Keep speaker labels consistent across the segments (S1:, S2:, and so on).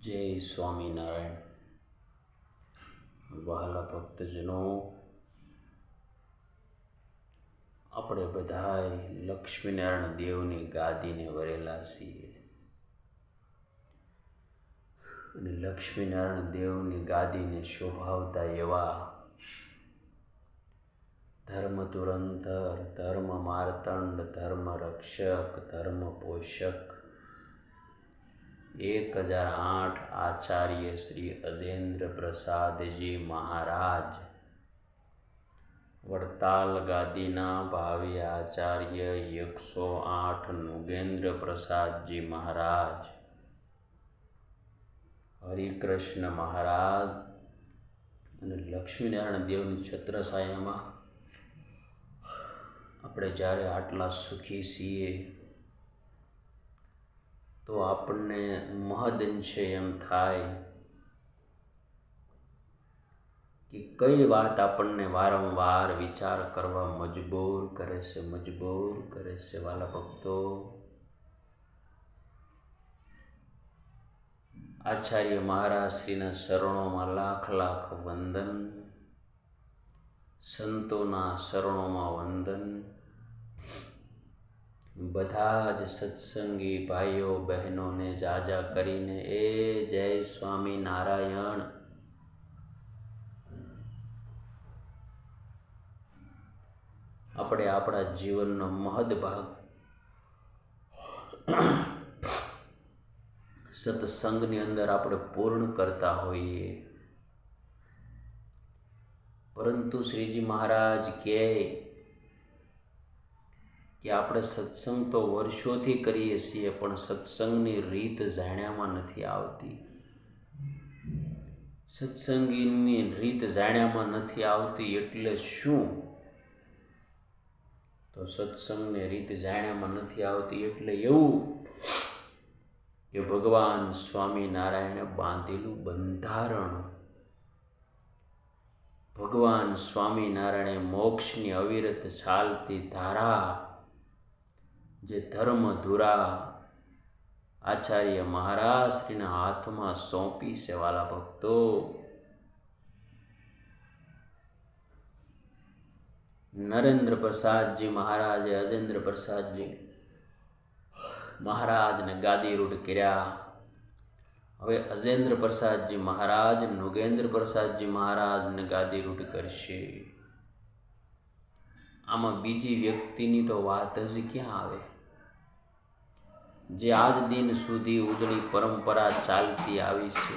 S1: જય સ્વામિનારાયણ. વહાલા ભક્તજનો, આપણે બધાય લક્ષ્મીનારાયણ દેવની ગાદીને વરેલા છીએ અને લક્ષ્મીનારાયણ દેવની ગાદીને શોભાવતા એવા ધર્મ તુરંતર, ધર્મ માર્તંડ, ધર્મ રક્ષક, ધર્મ પોષક 1008 આચાર્ય શ્રી અજેન્દ્ર પ્રસાદજી મહારાજ, વડતાલ ગાદીના ભાવિ આચાર્ય 108 નુગેન્દ્ર પ્રસાદજી મહારાજ, હરિકૃષ્ણ મહારાજ અને લક્ષ્મીનારાયણ દેવની છત્રછાયામાં આપણે જ્યારે આટલા સુખી છીએ તો આપણને મહદઅંશે એમ થાય કે કઈ વાત આપણને વારંવાર વિચાર કરવા મજબૂર કરે છે વાલા ભક્તો. આચાર્ય મહારાજ શ્રીના શરણોમાં લાખ લાખ વંદન, સંતોના શરણોમાં વંદન. બધા જ સત્સંગી ભાઈઓ બહેનોને જાજા કરીને જય સ્વામિનારાયણ. આપણે આપણા જીવનનો મહદ ભાગ સત્સંગની અંદર આપણે પૂર્ણ કરતા હોઈએ, પરંતુ શ્રીજી મહારાજ કહે કે આપણે સત્સંગ તો વર્ષોથી કરીએ છીએ પણ સત્સંગની રીત જાણ્યામાં નથી આવતી. સત્સંગીની રીત જાણ્યામાં નથી આવતી એટલે શું? તો સત્સંગની રીત જાણ્યામાં નથી આવતી એટલે એવું કે ભગવાન સ્વામિનારાયણે બાંધેલું બંધારણ, ભગવાન સ્વામિનારાયણે મોક્ષની અવિરત ચાલતી ધારા જે ધર્મધુરા આચાર્ય મહારાજ શ્રીના હાથમાં સોંપી છે વાલા ભક્તો. નરેન્દ્ર પ્રસાદજી મહારાજે અજેન્દ્ર પ્રસાદજી મહારાજને ગાદીરૂઢ કર્યા. હવે અજેન્દ્ર પ્રસાદજી મહારાજ નુગેન્દ્ર પ્રસાદજી મહારાજને ગાદીરૂઢ કરશે. આમાં બીજી વ્યક્તિની તો વાત જ ક્યાં આવે? જે આજ દિન સુધી ઉજળી પરંપરા ચાલતી આવી છે.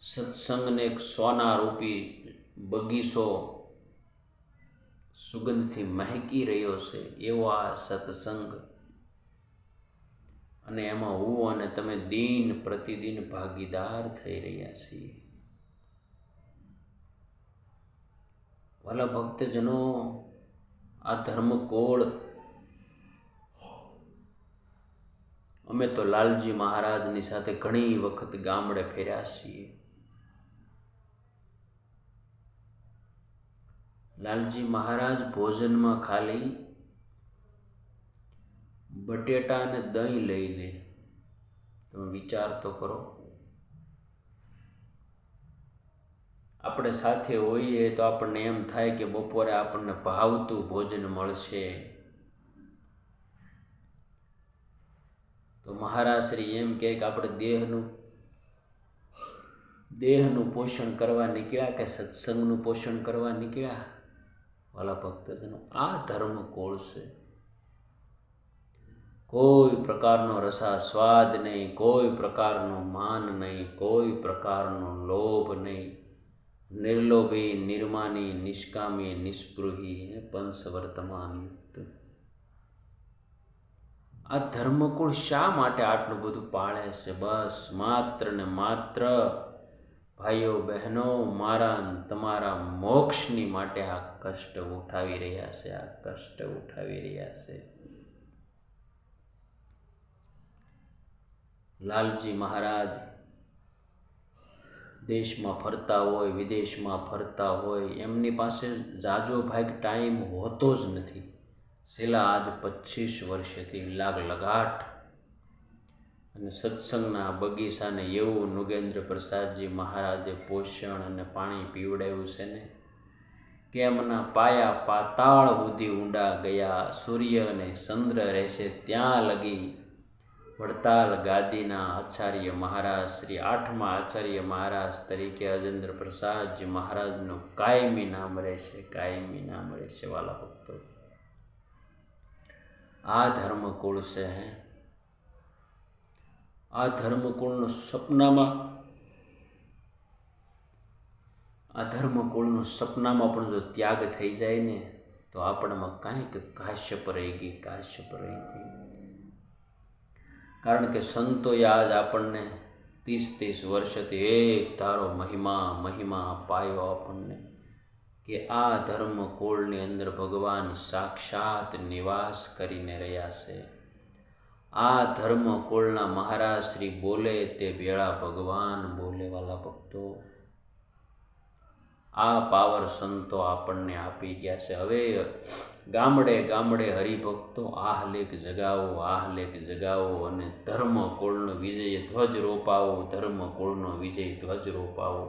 S1: સત્સંગને એક સોના રૂપી બગીચો સુગંધથી મહેકી રહ્યો છે એવો આ સત્સંગ, અને એમાં હું અને તમે દિન પ્રતિદિન ભાગીદાર થઈ રહ્યા છીએ. વાલા ભક્તજનો, આ ધર્મકોળ અમે તો લાલજી મહારાજની સાથે ઘણી વખત ગામડે ફેર્યા છીએ. લાલજી મહારાજ ભોજનમાં ખાલી બટેટા અને દહીં લઈ લે. તમે વિચાર તો કરો, આપણે સાથે હોઈએ તો આપણને એમ થાય કે બપોરે આપણને ભાવતું ભોજન મળશે. તો મહારાજ શ્રી એમ કહે કે આપણે દેહનું પોષણ કરવા નીકળ્યા કે સત્સંગનું પોષણ કરવા નીકળ્યા? વાલા ભક્તજનો, આ ધર્મકોળ છે. કોઈ પ્રકારનો રસાસ્વાદ નહીં, કોઈ પ્રકારનું માન નહીં, કોઈ પ્રકારનો લોભ નહીં. નિર્લોભી, નિર્માની, નિષ્કામી, નિસ્પૃહી, પંચવર્તમાન યુક્ત. આ ધર્મકુળ શા માટે આટલું બધું પાળે છે? બસ માત્ર ને માત્ર ભાઈઓ બહેનો મારા તમારા મોક્ષની માટે આ કષ્ટ ઉઠાવી રહ્યા છે, આ કષ્ટ ઉઠાવી રહ્યા છે. લાલજી મહારાજ દેશમાં ફરતા હોય, વિદેશમાં ફરતા હોય, એમની પાસે જાજો ભાગ ટાઈમ હોતો જ નથી. છેલ્લા આજ 25 વર્ષથી લગાટ અને સત્સંગના બગીચાને એવું નુગેન્દ્ર પ્રસાદજી મહારાજે પોષણ અને પાણી પીવડાવ્યું છે ને કે એમના પાયા પાતાળ સુધી ઊંડા ગયા. સૂર્ય અને ચંદ્ર રહેશે ત્યાં લગી વડતાલ ગાદીના આચાર્ય મહારાજ શ્રી 8મા આચાર્ય મહારાજ તરીકે અજેન્દ્ર પ્રસાદજી મહારાજનું કાયમી નામ રહેશે, કાયમી નામ રહેશે. વાલા ભક્તો, આ ધર્મકુળ છે. આ ધર્મકુળનું સપનામાં પણ જો ત્યાગ થઈ જાય ને તો આપણામાં કાંઈક કાશ્યપ રહી ગઈ, કાશ્યપ રહી ગઈ. કારણ કે સંતોએ આજ આપણને 30 વર્ષથી એક ધારો મહિમા અપાયો આપણને કે આ ધર્મકુળની અંદર ભગવાન સાક્ષાત નિવાસ કરીને રહ્યા છે. આ ધર્મકુળના મહારાજ શ્રી બોલે તે વેળા ભગવાન બોલે. વાલા ભક્તો, આ પાવર સંતો આપણને આપી ગયા છે. હવે ગામડે ગામડે હરિભક્તો આહલેખ જગાવો અને ધર્મકુળનો વિજય ધ્વજ રોપાવો, ધર્મકુળનો વિજય ધ્વજ રોપાવો.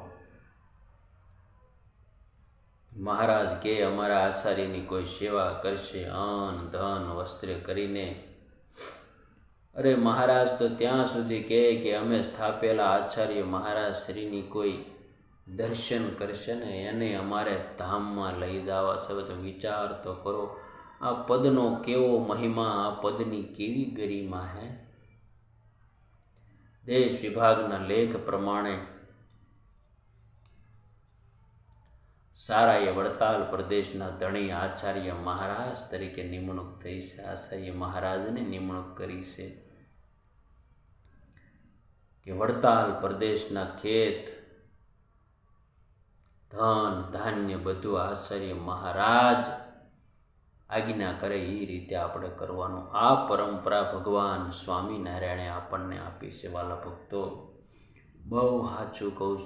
S1: મહારાજ કે અમારા આચાર્યની કોઈ સેવા કરશે અન્ન ધન વસ્ત્ર કરીને. અરે મહારાજ તો ત્યાં સુધી કહે કે અમે સ્થાપેલા આચાર્ય મહારાજ શ્રીની કોઈ દર્શન કરશે ને એને અમારે ધામમાં લઈ જવા છે. તો વિચાર તો કરો, આ પદનો કેવો મહિમા, આ પદની કેવી ગરિમા હે. દેશ વિભાગના લેખ પ્રમાણે સારાએ વડતાલ પ્રદેશના ધણી આચાર્ય મહારાજ તરીકે નિમણૂક થઈ છે. આચાર્ય મહારાજને નિમણૂક કરી છે કે વડતાલ પ્રદેશના ખેત ધન ધાન્ય બધું આચાર્ય મહારાજ આજ્ઞા કરે એ રીતે આપણે કરવાનું. આ પરંપરા ભગવાન સ્વામિનારાયણે આપણને આપી છે. વાલા ભક્તો, બહુ સાચું કહું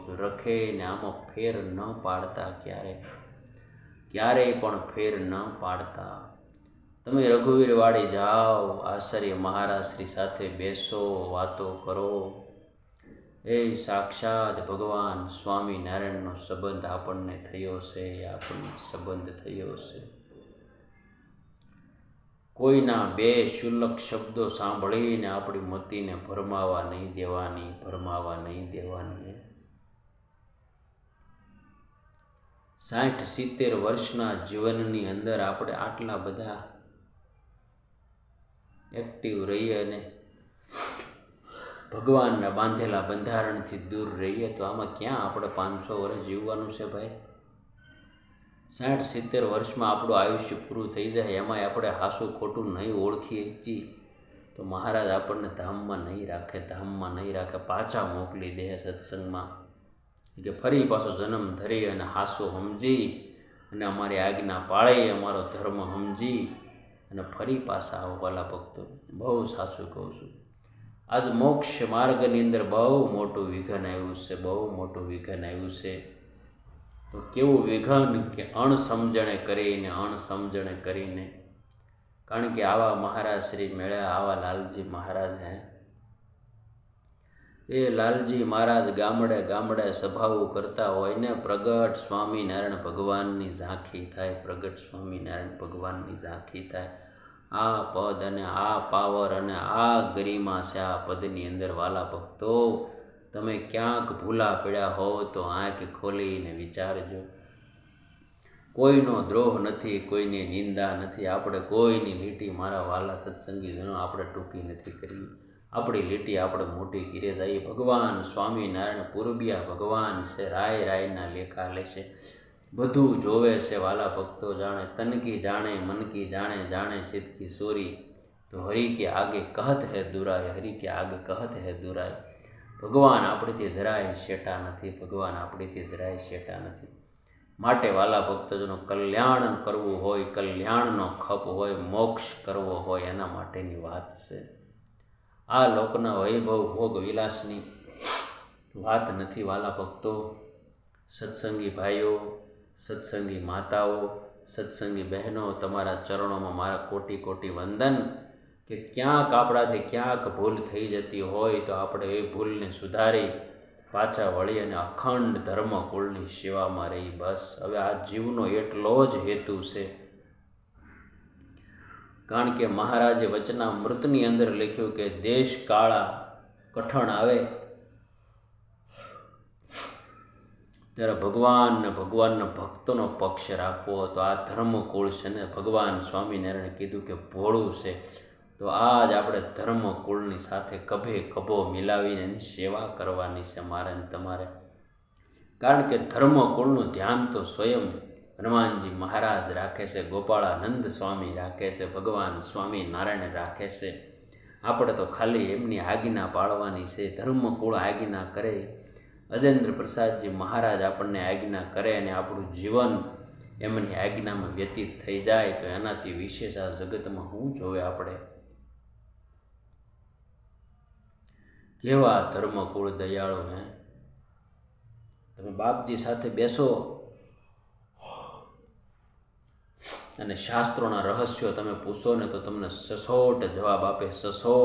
S1: છું, રખે ને આમાં ફેર ન પાડતા, ક્યારેય પણ ફેર ન પાડતા. તમે રઘુવીરવાડી જાઓ, આચાર્ય મહારાજ શ્રી સાથે બેસો, વાતો કરો. એ સાક્ષાત ભગવાન સ્વામિનારાયણનો સંબંધ આપણને થયો છે. કોઈના બે શુલ્લક શબ્દો સાંભળીને આપણી મતિને ભરમાવા નહીં દેવાની. 60-70 વર્ષના જીવનની અંદર આપણે આટલા બધા એક્ટિવ રહીએ અને ભગવાનના બાંધેલા બંધારણથી દૂર રહીએ તો આમાં ક્યાં આપણે 500 વર્ષ જીવવાનું છે ભાઈ? 60-70 વર્ષમાં આપણું આયુષ્ય પૂરું થઈ જાય, એમાંય આપણે હાસું ખોટું નહીં ઓળખી શકીએ તો મહારાજ આપણને ધામમાં નહીં રાખે, પાછા મોકલી દે સત્સંગમાં કે ફરી પાછો જન્મ ધરી અને હાસો સમજી અને અમારી આજ્ઞા પાળી, અમારો ધર્મ સમજી અને ફરી પાછા આવો. વાલા ભક્તો, બહુ સાચું કહું છું. આજ મોક્ષ માર્ગની અંદર બહુ મોટું વિઘન આવ્યું છે. તો કેવું વિઘન કે અણસમજણે કરીને, કારણ કે આવા મહારાજ શ્રી મળ્યા, આવા લાલજી મહારાજ હે. એ લાલજી મહારાજ ગામડે સભાઓ કરતા હોય ને, પ્રગટ સ્વામિનારાયણ ભગવાનની ઝાંખી થાય. આ પદ અને આ પાવર અને આ ગરિમા છે આ પદની અંદર. વાલા ભક્તો, તમે ક્યાંક ભૂલા પડ્યા હો તો આંખ ખોલીને વિચારજો. કોઈનો દ્રોહ નથી, કોઈની નિંદા નથી. આપણે કોઈની લીટી, મારા વાલા સત્સંગીજનો, આપણે ટૂંકી નથી કરવી. આપણી લીટી આપણે મોટી કરી જઈએ. ભગવાન સ્વામિનારાયણ પૂર્બિયા ભગવાન છે, રાયના લેખા લેશે, બધું જોવે છે. વાલા ભક્તો, જાણે તન કી જાણે, મન કી જાણે ચિત્ત કી ચોરી, તો હરિ કે આગે કહત હૈ દુરાય. ભગવાન આપણેથી જરાય શેટા નથી. માટે વાલા ભક્તોનો કલ્યાણ કરવું હોય, કલ્યાણનો ખપ હોય, મોક્ષ કરવો હોય, એના માટેની વાત છે. આ લોકના વૈભવ ભોગ વિલાસની વાત નથી. વાલા ભક્તો, સત્સંગી ભાઈઓ, સત્સંગી માતાઓ, સત્સંગી બહેનો, તમારા ચરણોમાં મારા કોટી વંદન કે ક્યાંક આપણાથી ક્યાંક ભૂલ થઈ જતી હોય તો આપણે એ ભૂલને સુધારી પાછા વળી અને અખંડ ધર્મકુળની સેવામાં રહી. બસ હવે આ જીવનો એટલો જ હેતુ છે. કારણ કે મહારાજે વચનામૃતની અંદર લખ્યું કે દેશ કાળા કઠણ આવે ત્યારે ભગવાનના ભક્તોનો પક્ષ રાખવો. તો આ ધર્મકુળ છે ને, ભગવાન સ્વામિનારાયણે કીધું કે ભોળું છે. તો આજ આપણે ધર્મકુળની સાથે કભે કભો મિલાવીને એની સેવા કરવાની છે મારે ને તમારે. કારણ કે ધર્મકુળનું ધ્યાન તો સ્વયં હનુમાનજી મહારાજ રાખે છે, ગોપાળાનંદ સ્વામી રાખે છે, ભગવાન સ્વામિનારાયણ રાખે છે. આપણે તો ખાલી એમની આજ્ઞા પાળવાની છે. ધર્મકુળ આજ્ઞા કરે, અજેન્દ્ર પ્રસાદજી મહારાજ આપણને આજ્ઞા કરે અને આપણું જીવન એમની આજ્ઞામાં વ્યતીત થઈ જાય તો એનાથી વિશેષ આ જગતમાં શું જોવે આપણે. કેવા ધર્મકુળ દયાળુ હે. તમે બાપજી સાથે બેસો અને શાસ્ત્રોના રહસ્યો તમે પૂછો ને તો તમને સસોટ જવાબ આપે. સસોટ